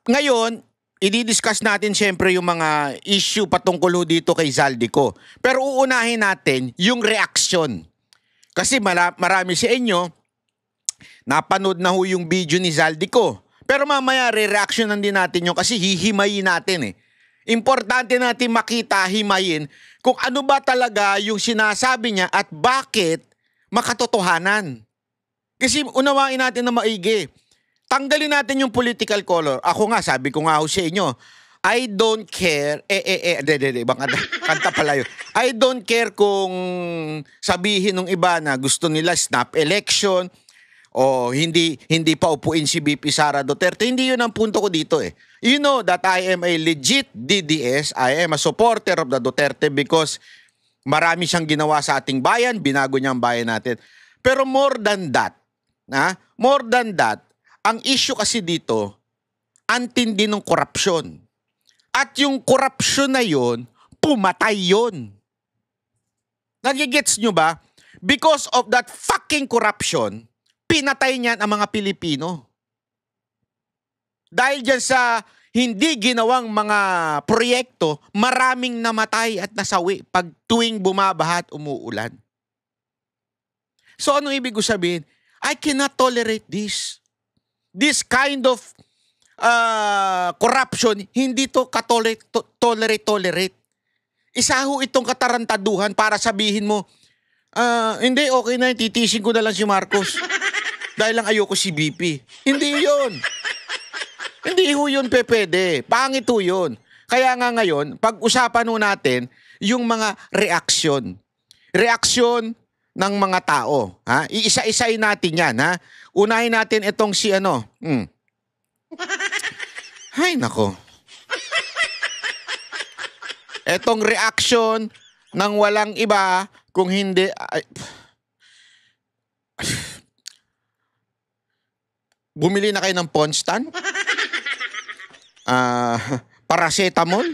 Ngayon, i-discuss natin siyempre yung mga issue patungkol ho dito kay Zaldico. Pero uunahin natin yung reaksyon. Kasi marami sa inyo, napanood na ho yung video ni Zaldico. Pero mamaya, re-reactionan din natin yun kasi hihimayin natin eh. Importante natin makita, himayin, kung ano ba talaga yung sinasabi niya at bakit makatotohanan. Kasi unawain natin na maigi. Tanggalin natin yung political color. Ako nga, sabi ko nga ho sa inyo, I don't care, ibang kanta pala yun. I don't care kung sabihin ng iba na gusto nila snap election o hindi pa upuin si VP Sara Duterte. Hindi yun ang punto ko dito eh. You know that I am a legit DDS. I am a supporter of the Duterte because marami siyang ginawa sa ating bayan, binago niya ang bayan natin. Pero more than that, ang issue kasi dito, antindi ng korupsyon. At yung korupsyon na yon, pumatay yon. Nagigets nyo ba? Because of that fucking corruption, pinatay niyan ang mga Pilipino. Dahil dyan sa hindi ginawang mga proyekto, maraming namatay at nasawi pag tuwing bumabaha at umuulan. So ano ibig ko sabihin? I cannot tolerate this. This kind of corruption, hindi to tolerate. Isa ho itong katarantaduhan para sabihin mo, hindi, okay na, titisin ko na lang si Marcos. Dahil lang ayoko si BP. Hindi yun. Hindi ho yun pwede. Pangit ho yun. Kaya nga ngayon, pag-usapan ho natin yung mga reaksyon. Reaksyon ng mga tao. Ha? Iisa-isayin natin yan. Ha? Unahin natin itong si ano. Ay, nako. Etong reaksyon ng walang iba kung hindi... Bumili na kayo ng Ponstan? Paracetamol?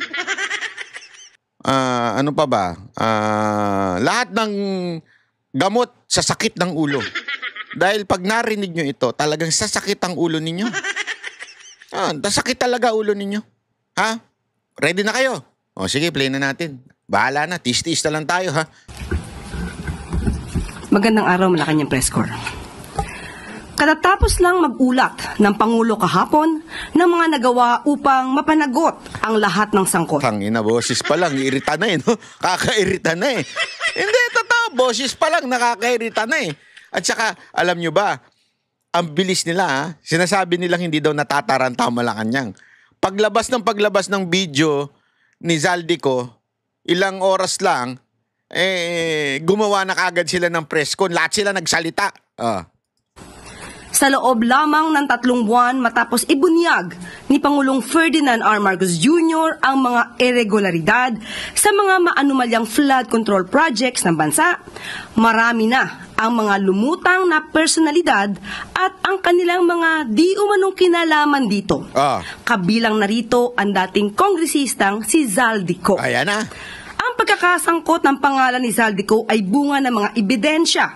Ano pa ba? Lahat ng gamot sa sakit ng ulo. Dahil pag narinig nyo ito, talagang sasakit ang ulo ninyo. Sasakit talaga ulo ninyo. Ha? Ready na kayo? O sige, play na natin. Bahala na, tis-tis na lang tayo ha. Magandang araw, Malacanang Press Corps. Katatapos lang mag-ulat ng Pangulo kahapon ng mga nagawa upang mapanagot ang lahat ng sangkot. Tangina, boses pa lang, irita na eh, no? Kakairita na eh. Hindi, totoo, boses pa lang, nakakairita na eh. At saka, alam nyo ba, ang bilis nila ha, sinasabi nilang hindi daw natataranta ang Malacanang. Paglabas ng video ni Zaldico, ilang oras lang, gumawa na kagad sila ng press con. Lahat sila nagsalita. Sa loob lamang ng 3 buwan matapos ibunyag ni Pangulong Ferdinand R. Marcos Jr. ang mga irregularidad sa mga maanumalyang flood control projects ng bansa, marami na ang mga lumutang na personalidad at ang kanilang mga di umanong kinalaman dito. Kabilang narito ang dating kongresistang si Zaldico. Ayan na. Ang pagkakasangkot ng pangalan ni Zaldico ay bunga ng mga ebidensya,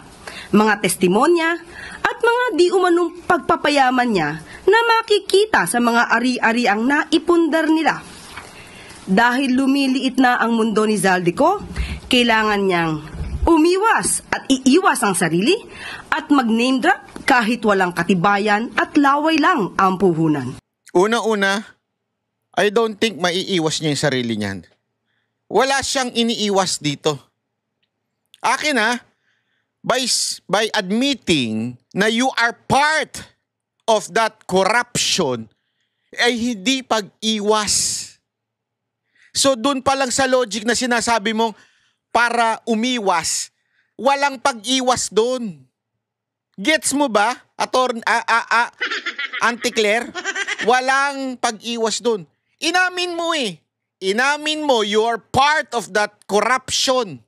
mga testimonya, at mga di umanong pagpapayaman niya na makikita sa mga ari-ariang naipundar nila. Dahil lumiliit na ang mundo ni Zaldico, kailangan niyang umiwas at iiwas ang sarili at mag-name drop kahit walang katibayan at laway lang ang puhunan. Una-una, I don't think maiiwas niya yung sarili niyan. Wala siyang iniiwas dito. Akin by admitting na you are part of that corruption, ay hindi pag-iwas. So dun pa lang sa logic na sinasabi mong para umiwas, walang pag-iwas dun. Gets mo ba? Auntie Claire? Walang pag-iwas dun. Inamin mo eh. Inamin mo you are part of that corruption.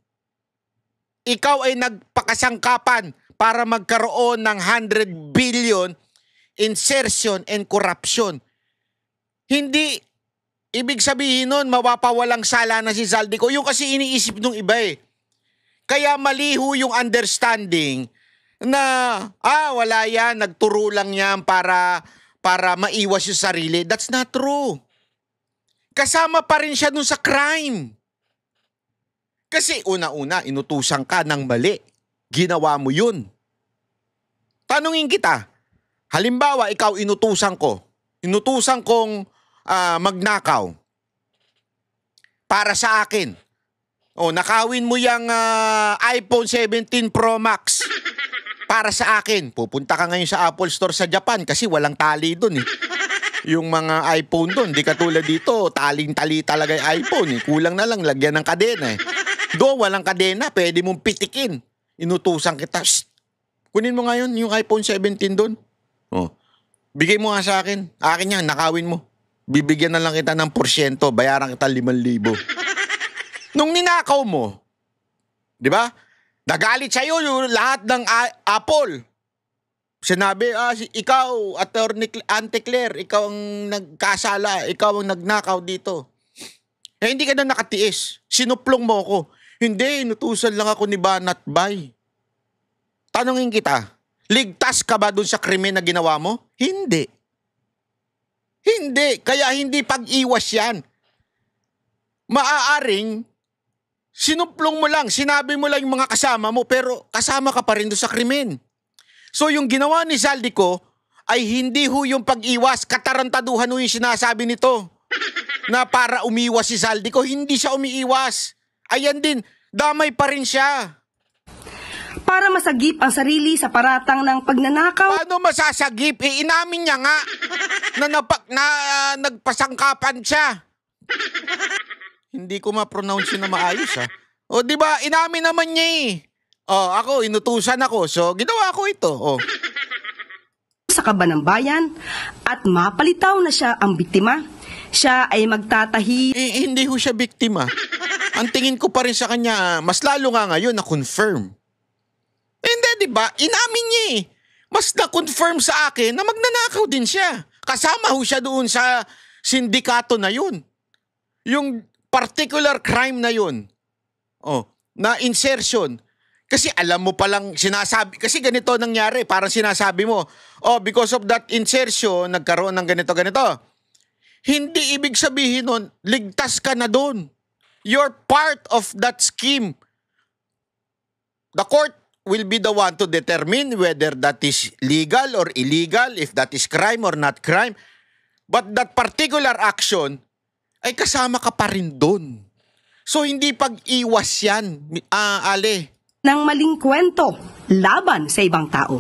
Ikaw ay nagpakasangkapan para magkaroon ng 100 billion insertion and corruption. Hindi, ibig sabihin nun, mapapawalang sala na si Zaldico. Yung kasi iniisip nung iba eh. Kaya maliho yung understanding na, wala yan, nagturo lang yan para para maiwas yung sarili. That's not true. Kasama pa rin siya dun sa crime. Kasi una-una, inutusan ka ng mali. Ginawa mo yun. Tanungin kita, halimbawa ikaw inutusan kong magnakaw para sa akin. O, nakawin mo yung iPhone 17 Pro Max para sa akin. Pupunta ka ngayon sa Apple Store sa Japan kasi walang tali dun eh. Yung mga iPhone dun, di katulad dito, taling-tali talaga yung iPhone eh. Kulang na lang, lagyan ng kadena eh. Do, walang kadena, pwede mong pitikin. Inutusan kita, shh, kunin mo ngayon yung iPhone 17 dun. Oh, bigay mo nga sa akin. Akin yan, nakawin mo. Bibigyan na lang kita ng porsyento, bayaran kita 5,000. Nung ninakaw mo, di ba? Nagalit sa'yo yung lahat ng Apple. Sinabi, ikaw, Auntie Claire, ikaw ang nagkasala, ikaw ang nagnakaw dito. Eh, hindi ka na nakatiis. Sinuplong mo ako. Hindi, inutusan lang ako ni Banat Bay. Tanungin kita, ligtas ka ba dun sa krimen na ginawa mo? Hindi. Hindi. Kaya hindi pag-iwas yan. Maaaring, sinuplong mo lang, sinabi mo lang yung mga kasama mo, pero kasama ka pa rin dun sa krimen. So yung ginawa ni Zaldico ay hindi ho yung pag-iwas, katarantaduhan ho yung sinasabi nito. Na para umiwas si Zaldico, hindi siya umiiwas. Ayan din, damay pa rin siya. Para masagip ang sarili sa paratang ng pagnanakaw. Paano masasagip? Eh, inamin niya nga na nagpasangkapan siya. Hindi ko ma-pronounce yun na maayos ha. O di ba inamin naman niya eh. O ako, inutusan ako. So ginawa ko ito. O. Sa kaban ng bayan at mapalitaw na siya ang biktima, siya ay magtatahi. Eh, hindi ho siya biktima. Ang tingin ko pa rin sa kanya, mas lalo nga ngayon na-confirm. Hindi, di ba? Inamin niya eh. Mas na-confirm sa akin na magnanakaw din siya. Kasama ho siya doon sa sindikato na yun. Yung particular crime na yun. Oh, na insertion. Kasi alam mo palang sinasabi, kasi ganito nangyari, parang sinasabi mo, oh, because of that insertion, nagkaroon ng ganito. Hindi ibig sabihin nun, ligtas ka na doon. You're part of that scheme. The court will be the one to determine whether that is legal or illegal, if that is crime or not crime. But that particular action ay kasama ka pa rin doon. So hindi pag-iwas yan, Ale. Ng maling kwento laban sa ibang tao.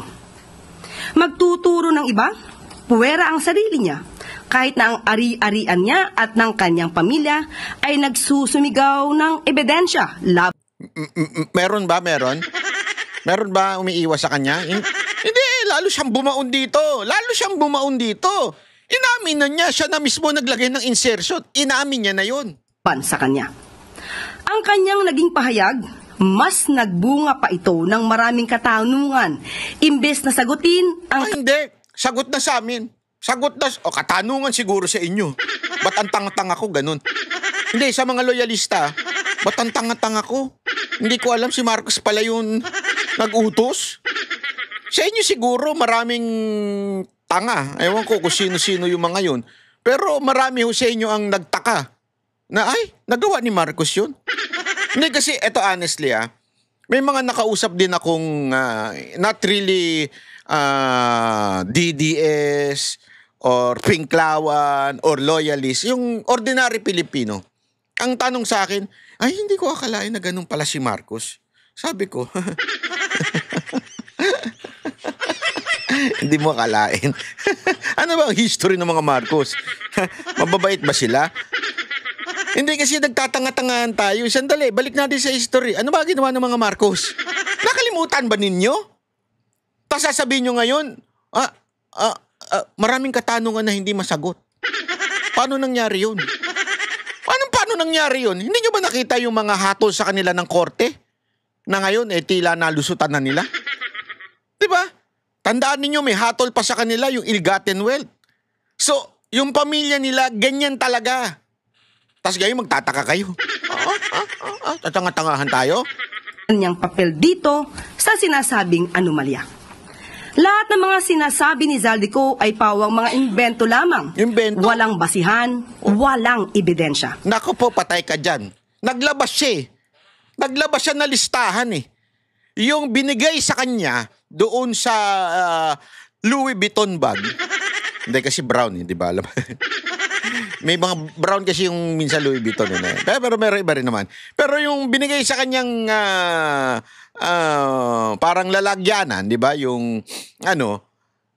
Magtuturo ng iba, puwera ang sarili niya. Kahit na ang ari-arian niya at ng kanyang pamilya ay nagsusumigaw ng ebidensya. Meron ba? Meron ba umiiwas sa kanya? Hindi, lalo siyang bumaon dito. Inamin na niya, siya na mismo naglagay ng insertion. Inamin niya na yun. Sa kanya. Ang kanyang naging pahayag, mas nagbunga pa ito ng maraming katanungan. Imbes na sagutin ang... Hindi, sagot na sa amin. Katanungan siguro sa inyo. Ba't ang tanga-tanga ko, ganun? Hindi, sa mga loyalista, ba't ang tanga-tanga ko? Hindi ko alam si Marcos pala yung nag-utos. Sa inyo siguro maraming tanga. Ewan ko kung sino-sino yung mga yun. Pero marami ho sa inyo ang nagtaka na ay, nagawa ni Marcos yun. Hindi kasi, eto honestly may mga nakausap din akong not really DDS or Pinklawan or loyalist, yung ordinary Pilipino. Ang tanong sa akin, ay hindi ko akalain na ganun pala si Marcos. Sabi ko, hindi mo akalain. Ano ba ang history ng mga Marcos? Mababait ba sila? Hindi kasi nagtatanga-tangahan tayo. Sandali, balik natin sa history. Ano ba ginawa ng mga Marcos? Nakalimutan ba ninyo? Tapos sasabihin nyo ngayon, maraming katanungan na hindi masagot. Paano nangyari yun? Paano nangyari yun? Hindi nyo ba nakita yung mga hatol sa kanila ng korte? Na ngayon, tila nalusutan na nila? Diba? Tandaan ninyo, may hatol pa sa kanila yung ill-gotten wealth. So, yung pamilya nila, ganyan talaga. Tapos ngayon, magtataka kayo. Tatanga-tangahan tayo? Kanyang papel dito sa sinasabing anomalya. Lahat ng mga sinasabi ni Zaldico ay pawang mga imbento lamang. Imbento? Walang basihan, walang ebidensya. Nako po, patay ka dyan. Naglabas siya eh. Naglabas siya na listahan eh. Yung binigay sa kanya doon sa Louis Vuitton bag. Hindi kasi brown eh, di ba? Alam may mga brown kasi yung minsan Louis Vuitton. Pero meron iba rin naman. Pero yung binigay sa kanyang parang lalagyanan, di ba? Yung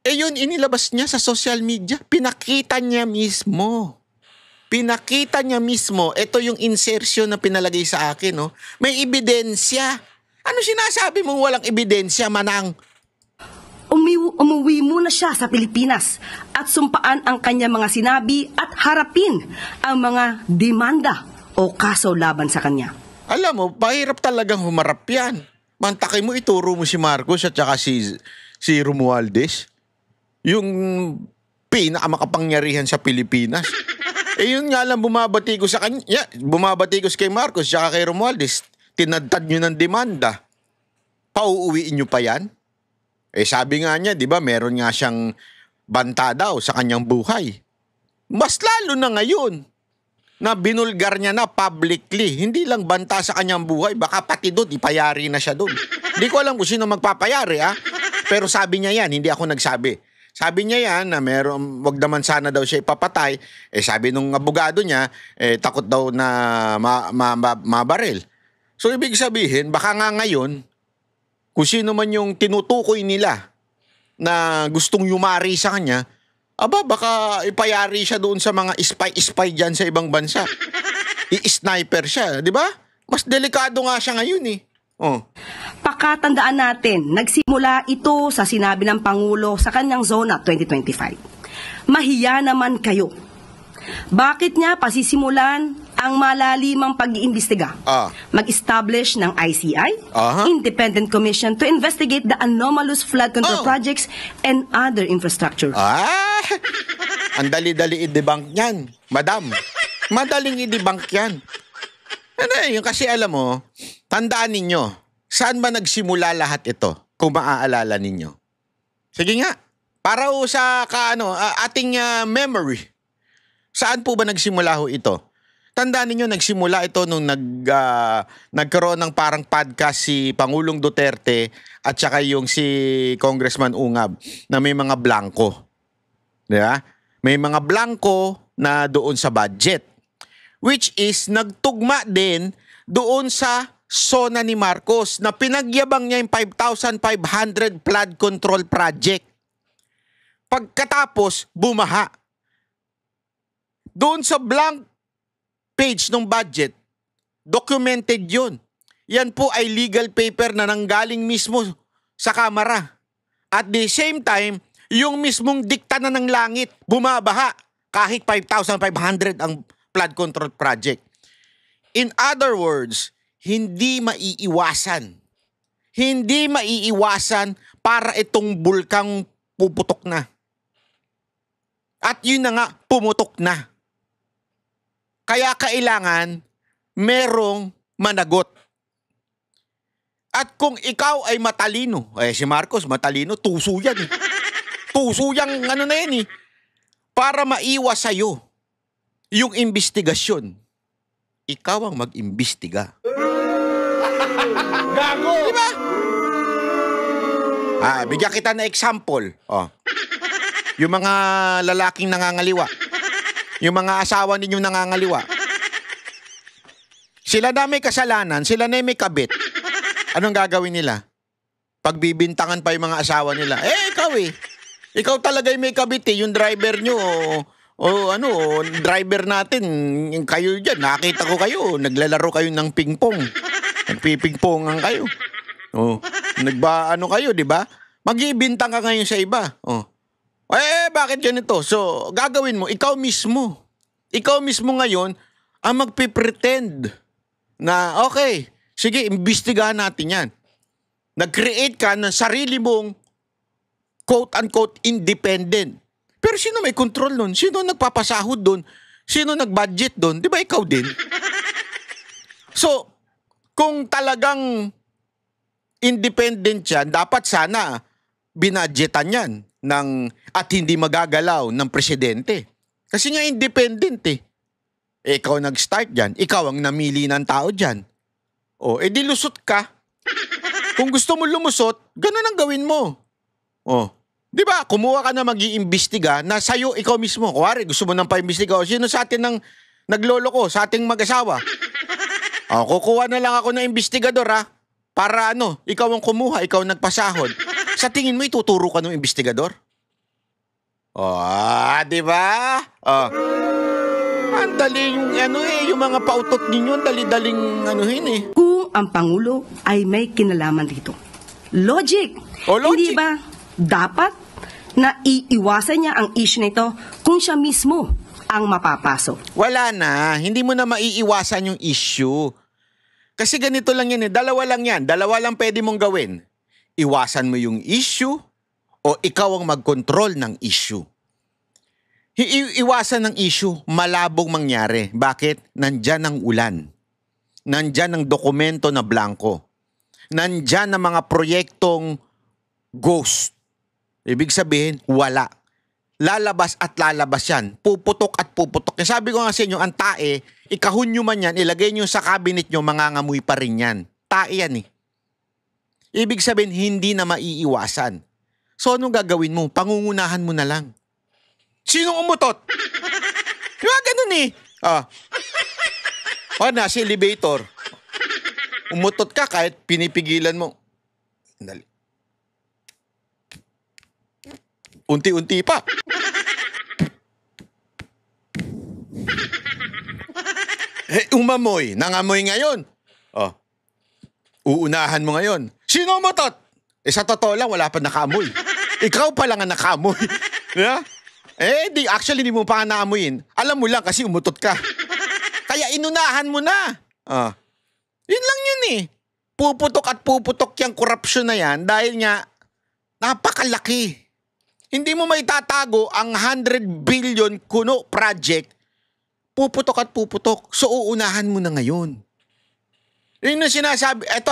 yun inilabas niya sa social media. Pinakita niya mismo. Ito yung insertion na pinalagay sa akin, no? May ebidensya. Ano sinasabi mong walang ebidensya, Manang? Umuwi muna siya sa Pilipinas at sumpaan ang kanyang mga sinabi at harapin ang mga demanda o kaso laban sa kanya. Alam mo, pahirap talagang humarap yan. Mantakay mo, ituro mo si Marcos at saka si Romualdez. Yung pinakamakapangyarihan sa Pilipinas. Yun nga lang bumabati ko sa kanya. Bumabati ko kay Marcos at kay Romualdez. Tinadtad nyo ng demanda. Pauuwiin nyo pa yan? Sabi nga niya, di ba, meron nga siyang banta daw sa kanyang buhay. Mas lalo na ngayon na binulgar niya na publicly. Hindi lang banta sa kanyang buhay, baka pati doon, ipayari na siya doon. Hindi ko alam kung sino magpapayari, ha? Pero sabi niya yan, hindi ako nagsabi. Sabi niya yan na meron, wag naman sana daw siya ipapatay. Sabi nung abogado niya, takot daw na mabaril. So ibig sabihin, baka nga ngayon, kung sino man yung tinutukoy nila na gustong yumari sa kanya, baka ipayari siya doon sa mga spy dyan sa ibang bansa. I-sniper siya, di ba? Mas delikado nga siya ngayon eh. Pakatandaan natin, nagsimula ito sa sinabi ng Pangulo sa kanyang Zona 2025. Mahiya naman kayo. Bakit niya pasisimulan ang malalimang pag-iimbestiga? Mag-establish ng ICI, Independent Commission to investigate the anomalous flood control projects and other infrastructure. Ang dali-dali i-debunk yan, madam. Madaling i-debunk yan. Yung kasi alam mo, tandaan ninyo, saan ba nagsimula lahat ito? Kung maaalala ninyo. Sige nga, para sa ating memory. Saan po ba nagsimula ho ito? Tandaan ninyo, nagsimula ito nung nagkaroon ng parang podcast si Pangulong Duterte at saka yung si Congressman Ungab na may mga blanco. Diba? May mga blanco na doon sa budget. Which is nagtugma din doon sa SONA ni Marcos na pinagyabang niya yung 5,500 flood control project. Pagkatapos, bumaha. Doon sa blank page ng budget, documented yun. Yan po ay legal paper na nanggaling mismo sa Kamara. At the same time, yung mismong dikta na ng langit, bumabaha kahit 5,500 ang flood control project. In other words, hindi maiiwasan. Hindi maiiwasan para itong bulkang puputok na. At yun na nga, pumutok na. Kaya kailangan merong managot. At kung ikaw ay matalino, si Marcos matalino, tuso yan eh. Tuso yang na yan eh. Para maiwas sa'yo yung investigasyon, ikaw ang mag-imbestiga. Gago! Diba? Bigyan kita na example. Yung mga lalaking nangangaliwa. Yung mga asawa ninyong nangangaliwa. Sila na may kasalanan, sila na may kabit. Anong gagawin nila? Pagbibintangan pa yung mga asawa nila. Ikaw eh. Ikaw talaga yung may kabit eh. Yung driver nyo driver natin, kayo dyan, nakita ko kayo, naglalaro kayo ng pingpong. Nagpipingpongan kayo. Kayo, di ba? Mag-ibintang ka ngayon sa iba. Bakit ganito? So, gagawin mo, ikaw mismo ngayon, ang magpipretend na, okay, sige, imbestigahan natin yan. Nag-create ka ng sarili mong quote-unquote independent. Pero sino may control nun? Sino nagpapasahod dun? Sino nag-budget dun? Di ba ikaw din? So, kung talagang independent yan, dapat sana binadgetan yan at hindi magagalaw ng presidente. Kasi nga independent eh. Ikaw nag-start dyan. Ikaw ang namili ng tao dyan. O, edi lusot ka. Kung gusto mo lumusot, ganun ang gawin mo. O, di ba? Kumuha ka na mag-iimbestiga na sa'yo ikaw mismo. Kuwari, gusto mo nang pa-imbestiga. O, sino sa atin ng naglolo ko, sa ating mag-asawa? O, kukuha na lang ako ng investigador ha. Para ikaw ang kumuha, ikaw ang nagpasahod. Sa tingin mo, ituturo ka ng investigador? Di ba? Ang daling, yung mga pautot ninyo, dali-daling Kung ang Pangulo ay may kinalaman dito. Logic! Logic. Hindi ba dapat na iiwasan niya ang issue nito kung siya mismo ang mapapasok? Wala na. Hindi mo na maiiwasan yung issue. Kasi ganito lang yan Dalawa lang yan. Dalawa lang pwede mong gawin. Iwasan mo yung issue o ikaw ang mag-control ng issue. Iwasan ng issue, malabong mangyari. Bakit? Nandyan ang ulan. Nandyan ang dokumento na blanco. Nandyan ang mga proyektong ghost. Ibig sabihin, wala. Lalabas at lalabas yan. Puputok at puputok. Sabi ko nga sa inyo, ang tae, ikahon nyo man yan, ilagay nyo sa cabinet nyo, mangangamoy pa rin yan. Tae yan Ibig sabihin, hindi na maiiwasan. So, anong gagawin mo? Pangungunahan mo na lang. Sinong umutot? Diba ganun nasa elevator. Umutot ka kahit pinipigilan mo. Dali. Unti-unti pa. Umamoy. Nangamoy ngayon. Uunahan mo ngayon. Sino umutot? Sa totoo lang, wala pa nakaamoy. Ikaw pa lang ang nakaamoy. Yeah? Actually, di mo pa naamoyin. Alam mo lang kasi umutot ka. Kaya inunahan mo na. Yun lang yun Puputok at puputok yung korupsyon na yan dahil nga napakalaki. Hindi mo may tatago ang 100 billion kuno project. Puputok at puputok. So, uunahan mo na ngayon. Yun yung sinasabi. Ito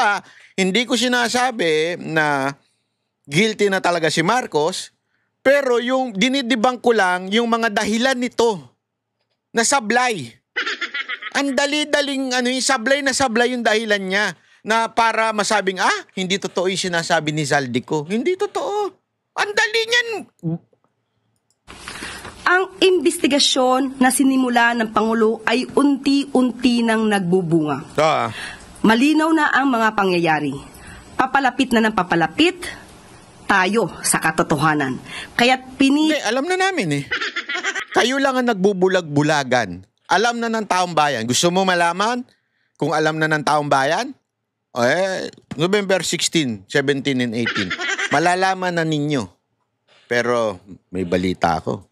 hindi ko sinasabi na guilty na talaga si Marcos, pero yung dinidibang ko lang yung mga dahilan nito na sablay. Ang dali-daling yung sablay na sablay yung dahilan niya na para masabing, hindi totoo yung sinasabi ni Zaldico. Hindi totoo. Ang dali niyan. Ang investigasyon na sinimula ng Pangulo ay unti-unti nang nagbubunga. Malinaw na ang mga pangyayari. Papalapit na ng papalapit tayo sa katotohanan. Kaya't alam na namin Kayo lang ang nagbubulag-bulagan. Alam na ng taong bayan. Gusto mo malaman kung alam na ng taong bayan? November 16, 17, and 18. Malalaman na ninyo. Pero may balita ako.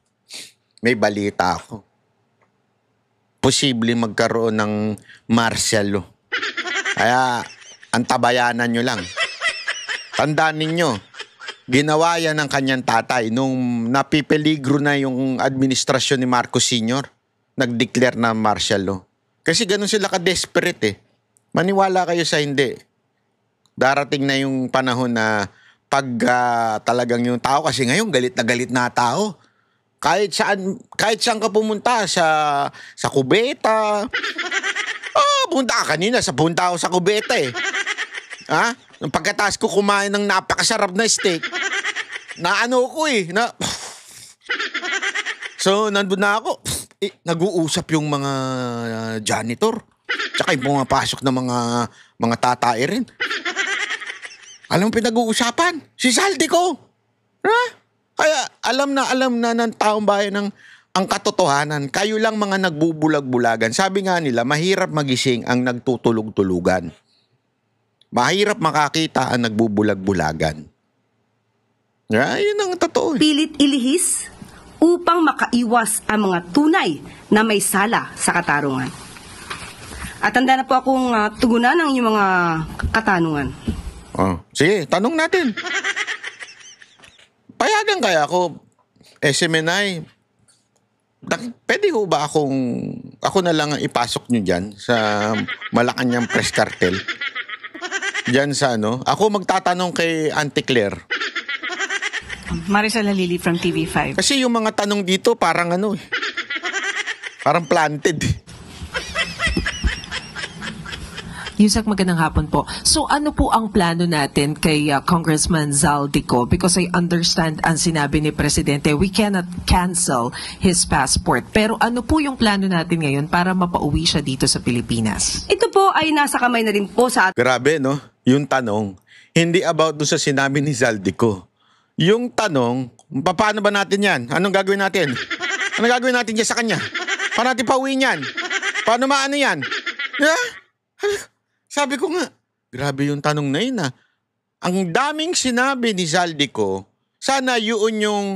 Posible magkaroon ng martial law. Kaya, antabayanan nyo lang. Tandaan ninyo, ginawa yan ng kanyang tatay nung napipeligro na yung administrasyon ni Marcos Sr. Nag-declare na martial law. Kasi ganun sila ka-desperate Maniwala kayo sa hindi. Darating na yung panahon na pag talagang yung tao, kasi ngayon galit na tao. Kahit saan ka pumunta, sa kubeta. Punta ka kanina, punta ako sa kubeta Nung pagkatapos ko kumain ng napakasarap na steak, So, nandun na ako. Nag-uusap yung mga janitor. Tsaka yung pumapasok na mga tatae rin. Alam mo pinag-uusapan? Si Zaldico. Kaya alam na ng taong bayan ang katotohanan. Kayo lang mga nagbubulag-bulagan. Sabi nga nila, mahirap magising ang nagtutulog-tulugan. Mahirap makakita ang nagbubulag-bulagan. Yun ang totoo. Pilit ilihis upang makaiwas ang mga tunay na may sala sa katarungan. At handa na po akong tugunan ng inyong mga katanungan. Sige, tanong natin. Payagan kaya ako, SMNI, pwede ho ba ako na lang ang ipasok nyo dyan sa Malacanang Press Cartel? Dyan sa ako magtatanong kay Auntie Claire. Maricel Halili from TV5. Kasi yung mga tanong dito parang parang planted. Yusek, magandang hapon po. So ano po ang plano natin kay Congressman Zaldico? Because I understand ang sinabi ni Presidente, we cannot cancel his passport. Pero ano po yung plano natin ngayon para mapauwi siya dito sa Pilipinas? Ito po ay nasa kamay na rin po sa Grabe, no? Yung tanong, hindi about doon sa sinabi ni Zaldico. Yung tanong, paano ba natin yan? Anong gagawin natin? Anong gagawin natin dyan sa kanya? Paano natin pauwi niyan? Paano maano yan? Sabi ko nga, grabe yung tanong na yun. Ang daming sinabi ni Zaldico, sana yun yung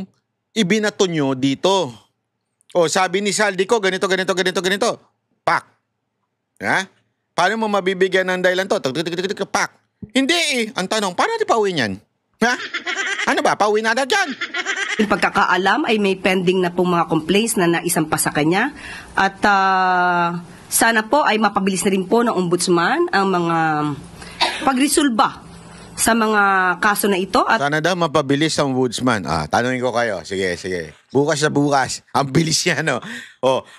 ibinato nyo dito. O sabi ni Zaldico, ganito. Pak. Ha? Paano mo mabibigyan ng dahilan to? Pak. Hindi eh. Ang tanong, paano natin pauwi niyan? Ha? Ano ba? Pauwi na dyan? yung pagkakaalam ay may pending na pong mga complaints na naisampa sa kanya. At sana po ay mapabilis na rin po ng ombudsman ang mga pagresolba sa mga kaso na ito. At sana daw mapabilis ang ombudsman. Tanungin ko kayo. Sige. Bukas na bukas. Ang bilis niya, no?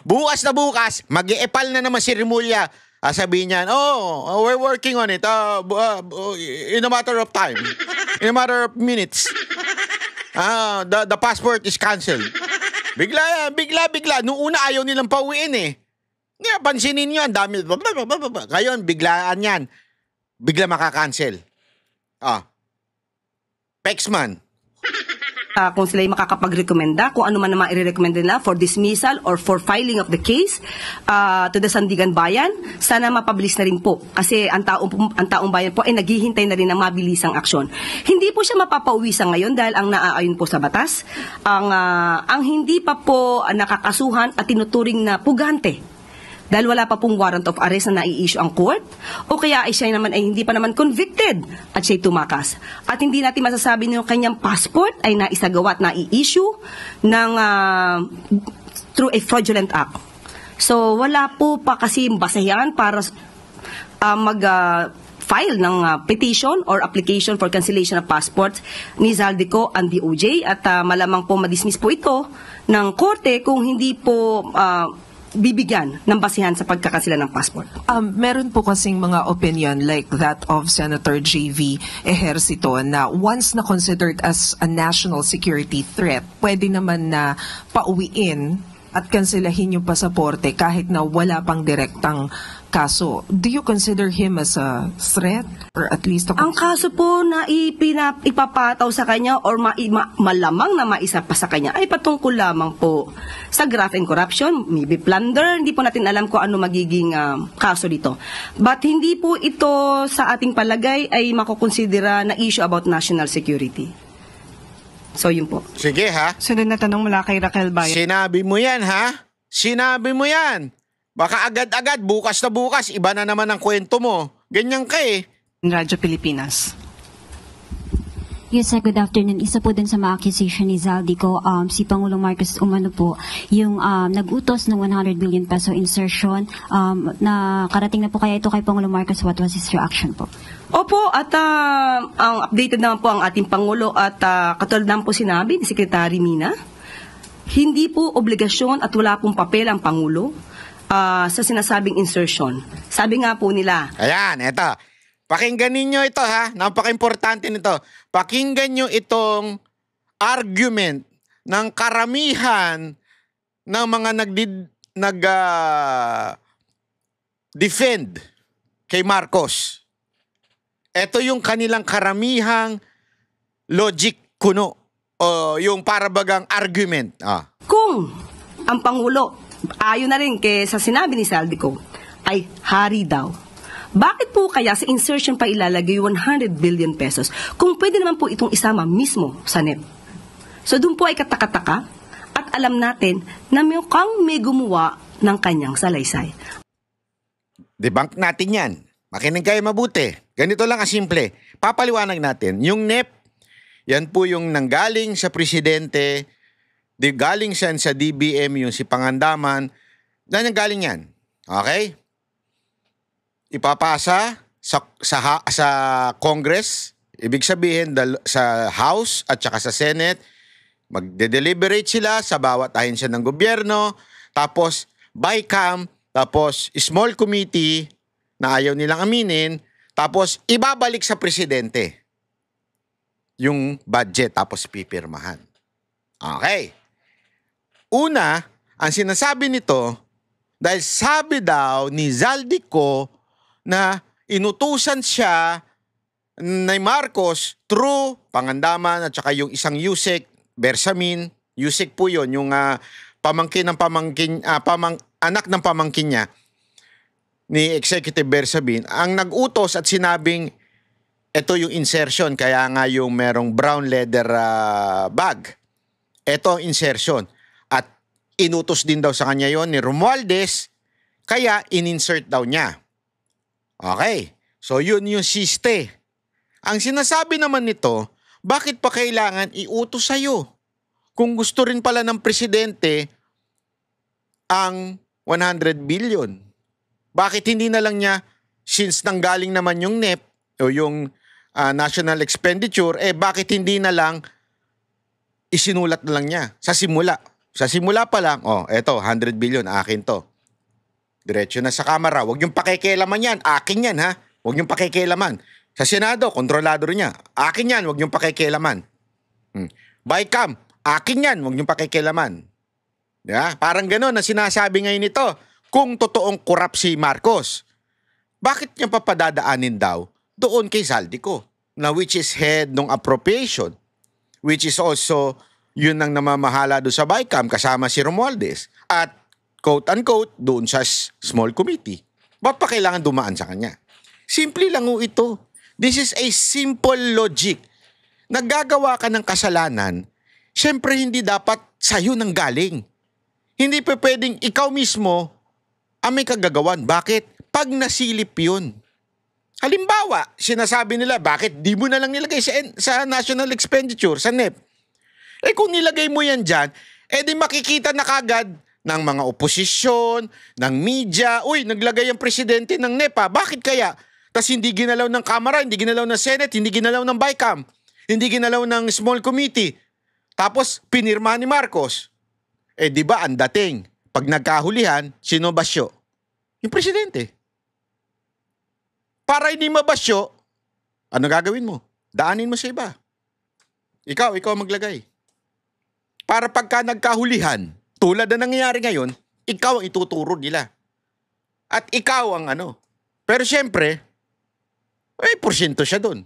Bukas na bukas, mag-iepal na naman si Remulla. Sabihin niyan, we're working on it in a matter of time. In a matter of minutes. The passport is canceled. Bigla. Noong una ayaw nilang pauwiin eh. Ngayon, pansinin nyo, ang dami. Ngayon, biglaan yan. Bigla makakancel. Pexman. Kung sila ay makakapag-recommenda, kung ano man naman i-recommend nila for dismissal or for filing of the case to the Sandigan Bayan, sana mapabilis na rin po. Kasi ang taong bayan po ay naghihintay na rin ng mabilisang aksyon. Hindi po siya mapapauwi sa ngayon dahil ang naaayon po sa batas, ang hindi pa po nakakasuhan at tinuturing na pugante. Dahil wala pa pong warrant of arrest na nai-issue ang court, o kaya ay siya naman ay hindi pa naman convicted at siya'y tumakas. At hindi natin masasabi na yung kanyang passport ay naisagawa at nai-issue ng, through a fraudulent act. So wala po pa kasi basehan para mag-file ng petition or application for cancellation of passports ni Zaldico and DOJ at malamang po madismiss po ito ng korte kung hindi po bibigyan ng basihan sa pagkakasila ng passport. Meron po kasing mga opinion like that of Senator J.V. Ejercito na once na considered as a national security threat, pwede naman na pauwiin at kanselahin yung pasaporte kahit na wala pang direktang kaso. Do you consider him as a threat? Or at least ang kaso po na ipapataw sa kanya or malamang na maisa pa sa kanya ay patungkol lamang po sa graft and corruption, maybe plunder, hindi po natin alam kung ano magiging kaso dito. But hindi po ito sa ating palagay ay makukonsidera na issue about national security. So yun po. Sige ha. Sunod na tanong mula kay Raquel Bayo. Sinabi mo yan ha. Sinabi mo yan. Baka agad-agad, bukas na bukas, iba na naman ang kwento mo. Ganyan ka eh. Radyo Pilipinas. Yes, sir. Good afternoon. Isa po din sa mga accusation ni Zaldico, si Pangulong Marcos umano po, yung nag-utos ng 100 billion peso insertion, na karating na po kaya ito kay Pangulong Marcos. What was his reaction po? Opo, at ang updated naman po ang ating Pangulo at katulad naman po sinabi ni Secretary Mina, hindi po obligasyon at wala pong papel ang Pangulo sa sinasabing insertion. Sabi nga po nila. Ayan, eto. Pakinggan ninyo ito ha. Napaka-importante nito. Pakinggan nyo itong argument ng karamihan ng mga defend kay Marcos. Ito yung kanilang karamihang logic kuno o yung parabagang argument. Kung ang Pangulo, ayon na rin sa sinabi ni Zaldico, ay hari daw. Bakit po kaya sa insertion pa ilalagay 100 billion pesos kung pwede naman po itong isama mismo sa NEP? So doon po ay katakataka at alam natin na mukhang may gumawa ng kanyang salaysay. Debunk natin yan. Makinig kayo mabuti. Ganito lang kasimple. Papaliwanag natin. Yung NEP, yan po yung nanggaling sa presidente, galing siya sa DBM, yung si Pangandaman, nanggaling yan. Okay? Ipapasa sa Congress, Ibig sabihin, sa House at saka sa Senate, magde-deliberate sila sa bawat ahensya ng gobyerno, tapos BICAM, tapos small committee na ayaw nilang aminin, tapos ibabalik sa presidente yung budget, tapos pipirmahan. Okay. Una, ang sinasabi nito, dahil sabi daw ni Zaldico na inutusan siya ni Marcos through Pangandaman at saka yung isang Yusek, Bersamin. Yusek po yun, yung anak ng pamangkin niya ni Executive Bersamin, ang nag-utos at sinabing ito yung insertion, kaya nga yung merong brown leather bag. Ito ang insertion. At inutos din daw sa kanya yon ni Romualdez, kaya in-insert daw niya. Okay, so yun yung siste. Ang sinasabi naman nito, bakit pa kailangan iutos sa'yo? Kung gusto rin pala ng presidente ang 100 billion. Bakit hindi na lang niya, since nanggaling naman yung NEP o yung national expenditure, bakit hindi na lang isinulat na lang niya sa simula? Sa simula pa lang, eto, 100 billion, akin to. Diretso na sa Kamara. Huwag yung pakikialaman yan. Akin yan, ha? Huwag yung pakikialaman. Sa Senado, kontrolado rin niya. Akin yan, huwag yung pakikialaman. BICAM, akin yan, huwag yung pakikialaman. Yeah? Parang gano'n na sinasabi ngayon nito. Kung totoong corrupt si Marcos, bakit niya papadadaanin daw doon kay Zaldico, na which is head ng appropriation, which is also yun ang namamahala doon sa BICAM kasama si Romualdez at quote-unquote doon sa small committee. Ba't pa kailangan dumaan sa kanya? Simple lang ito. This is a simple logic. Naggagawa ka ng kasalanan, syempre hindi dapat sa'yo nang galing. Hindi pa pwedeng ikaw mismo ang may kagagawan. Bakit? Pag nasilip yun. Halimbawa, sinasabi nila, bakit di mo na lang nilagay sa national expenditure, sa NEP? Kung nilagay mo yan dyan, di makikita na kagad ng mga oposisyon, ng media, uy, naglagay ang presidente ng NEP, bakit kaya? Tapos hindi ginalaw ng Kamara, hindi ginalaw ng Senate, hindi ginalaw ng BICAM, hindi ginalaw ng small committee. Tapos pinirma ni Marcos. Di ba ang dating, pag nagkahulihan, sino basyo? Yung presidente. Para hindi mabasyo, ano gagawin mo? Daanin mo sa iba. Ikaw maglagay. Para pagka nagkahulihan, tulad na nangyayari ngayon, ikaw ang ituturo nila. At ikaw ang ano. Pero syempre, porsyento siya dun.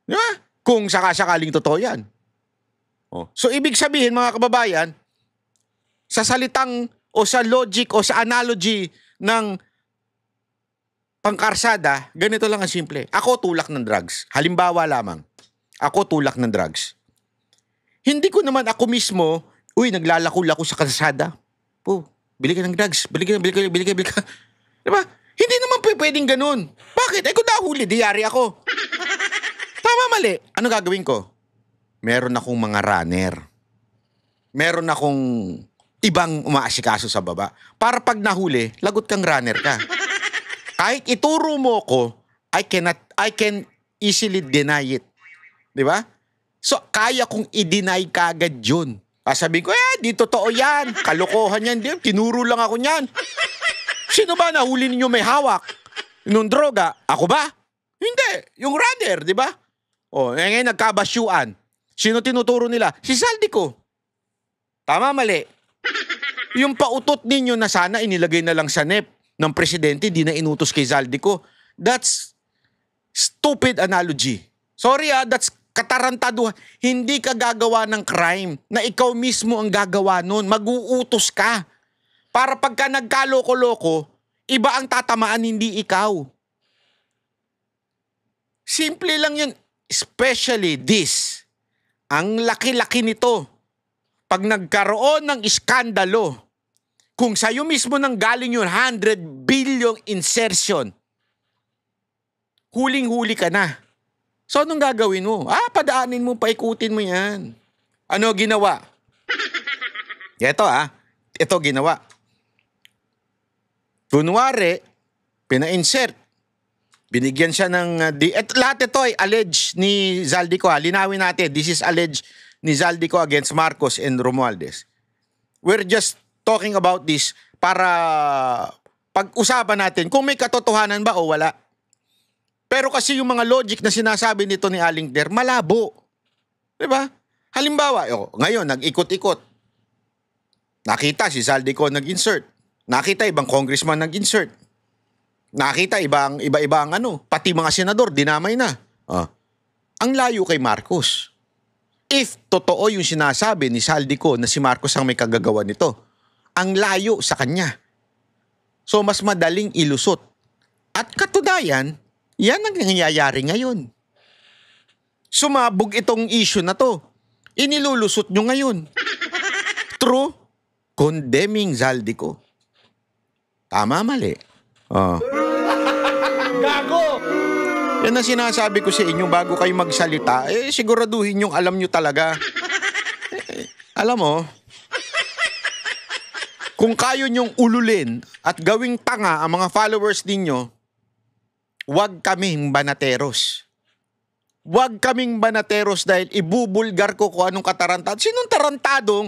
Di ba? Kung sakasakaling totoo yan. So, ibig sabihin, mga kababayan, sa salitang o sa logic o sa analogy ng pangkarsada, ganito lang ang simple. Ako tulak ng drugs. Halimbawa lamang. Ako tulak ng drugs. Hindi ko naman ako mismo, naglalako-lako sa kalsada. Bili ka ng drugs. Bili ka. Diba? Hindi naman pwedeng ganun. Bakit? Kung nahuli, diyari ako. Tama, mali. Ano gagawin ko? Meron akong mga runner. Meron akong ibang umaasikaso sa baba. Para pag nahuli, lagot kang runner ka. Kahit ituro mo ko, I can easily deny it. Di ba? So, kaya kong i-deny kagad yun. Sabihin ko, di totoo yan. Kalokohan yan. Tinuro lang ako niyan. Sino ba nahuli ninyo may hawak? Nung droga? Ako ba? Hindi. Yung runner, di ba? Ngayon nagkabasyuan. Sino tinuturo nila? Si Zaldico. Tama, mali. Yung pautot ninyo na sana inilagay na lang sa NEP ng presidente, di na inutos kay Zaldico. That's stupid analogy. Sorry that's katarantaduhan. Hindi ka gagawa ng crime na ikaw mismo ang gagawa nun. Mag-uutos ka. Para pagka nagkaloko-loko, iba ang tatamaan, hindi ikaw. Simple lang yun. Especially this. Ang laki-laki nito. Pag nagkaroon ng iskandalo, kung sa'yo mismo nang galing yun, 100 billion insertion, huling-huli ka na. So, anong gagawin mo? Padaanin mo, paikutin mo yan. Ano ginawa? Ito ginawa. Kunwari, pina-insert. Binigyan siya ng... lahat ito ay alleged ni Zaldico. Linawin natin, this is alleged ni Zaldico against Marcos and Romualdez. We're just talking about this para pag-usapan natin kung may katotohanan ba o wala. Pero kasi yung mga logic na sinasabi nito ni Aling Der, malabo. Diba? Halimbawa, ngayon, nag-ikot-ikot. Nakita si Zaldico nag-insert. Nakita ibang congressman nag-insert. Nakita iba-ibang pati mga senador, dinamay na. Ang layo kay Marcos. If totoo yung sinasabi ni Zaldico na si Marcos ang may kagagawa nito, ang layo sa kanya. So mas madaling ilusot. At katunayan, yan ang nangyayari ngayon. Sumabog itong issue na to. Inilulusot nyo ngayon. True, condemning Zaldico. Tama, mali. Gago! Yan ang sinasabi ko sa inyo bago kayo magsalita. Siguraduhin yung alam nyo talaga. Alam mo, kung kayo nyong ululin at gawing tanga ang mga followers ninyo, huwag kaming banateros. Huwag kaming banateros dahil ibubulgar ko kung anong katarantado. Sinong tarantadong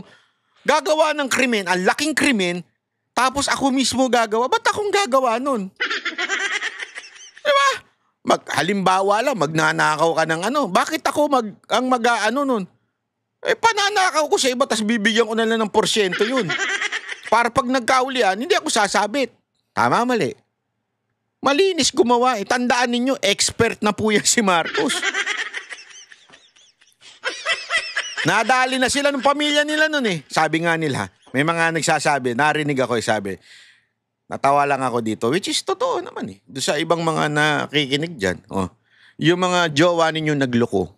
gagawa ng krimen, ang laking krimen, tapos ako mismo gagawa? Ba't akong gagawa nun? Diba? Halimbawa lang, magnanakaw ka ng Bakit ako mag-ano nun? Pananakaw ko sa iba, tas bibigyan ko na lang ng porsyento yun. Para pag nagkaulian, hindi ako sasabit. Tama, mali. Malinis gumawa. Tandaan ninyo, expert na po yan si Marcos. Nadali na sila ng pamilya nila nun eh. Sabi nga nila, may mga nagsasabi, narinig ako sabi, natawa lang ako dito, which is totoo naman eh. Doon sa ibang mga nakikinig dyan. Yung mga jowa ninyo nagloko.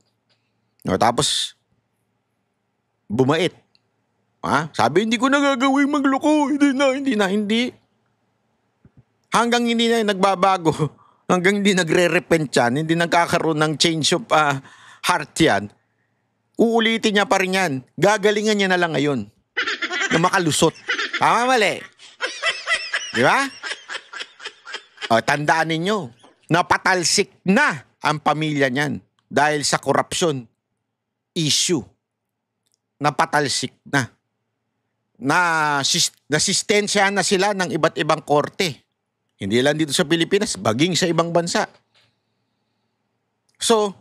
Tapos, bumait. Sabi, hindi ko nagagawin magloko. Hindi. Hanggang hindi na nagbabago, hanggang hindi nagre-repent yan, hindi nagkakaroon ng change of heart yan, uulitin niya pa rin yan. Gagalingan niya na lang ngayon na makalusot. Tama, mali. Di ba? Tandaan ninyo, napatalsik na ang pamilya niyan dahil sa korupsyon issue. Napatalsik na. Nasistensya na sila ng iba't ibang korte. Hindi lang dito sa Pilipinas, baging sa ibang bansa. So,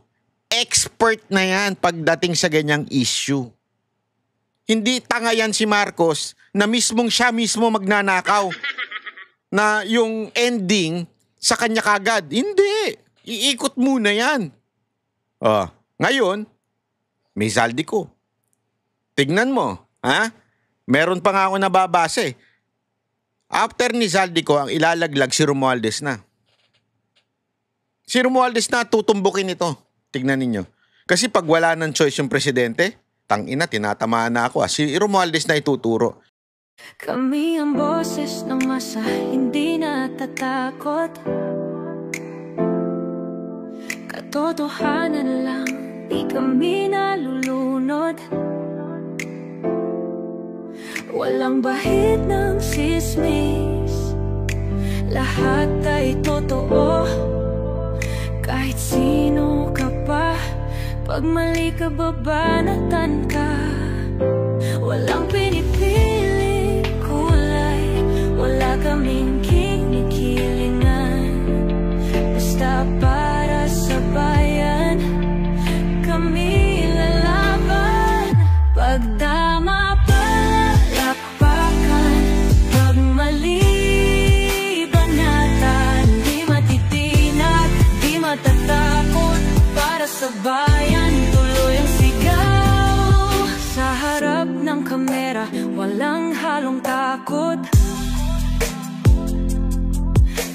expert na yan pagdating sa ganyang issue. Hindi tanga yan si Marcos na siya mismo magnanakaw na yung ending sa kanya kagad. Hindi. Iikot muna yan. Ngayon, may Zaldico. Tignan mo. Meron pa nga ako nababase. After ni Zaldico, ang ilalaglag si Romualdez na. Si Romualdez na tutumbukin ito. Tignan ninyo. Kasi pag wala ng choice yung presidente, tangina, tinatamaan na ako. Si Romualdez na ituturo. Kami ang boses ng masa, hindi natatakot. Katotohanan lang, di kami nalulunod. Walang bahid ng sismis, lahat ay totoo. Kahit sino ka pa, pag mali ka babanatan ka. Walang pinipili kulay, wala kaming kinikilingan. Basta para sa bayan, kami lalaban. Pagdama palakpakan, pag mali banatan, di matitinag, di matatakot. Para sa bayan, tuloy ang sigaw. Sa harap ng kamera, walang halong takot.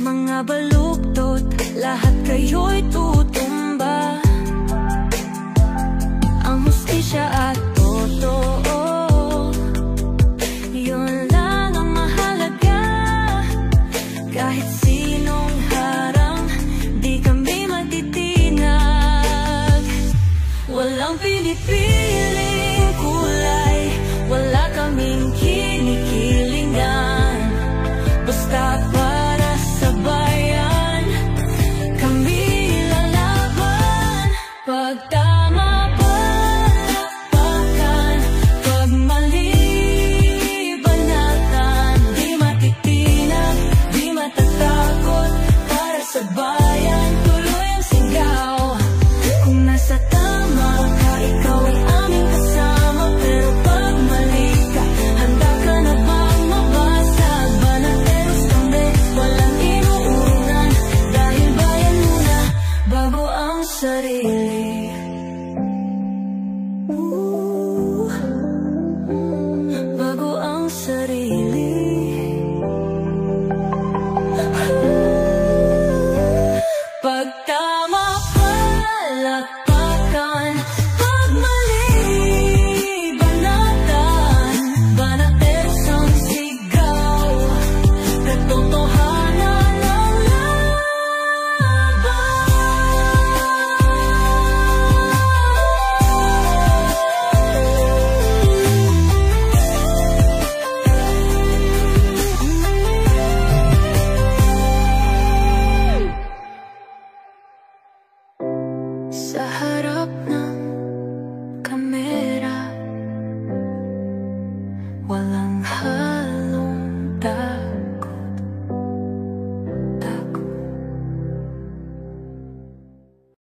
Mga baluktot, lahat kayo'y tutumba. Ang hustisya at totoo, yun lang ang mahalaga. Kahit sinong harang, di kami matitinag. Walang pinipiling kulay, wala kaming kinikilingan. Basta para sa bayan, kami sa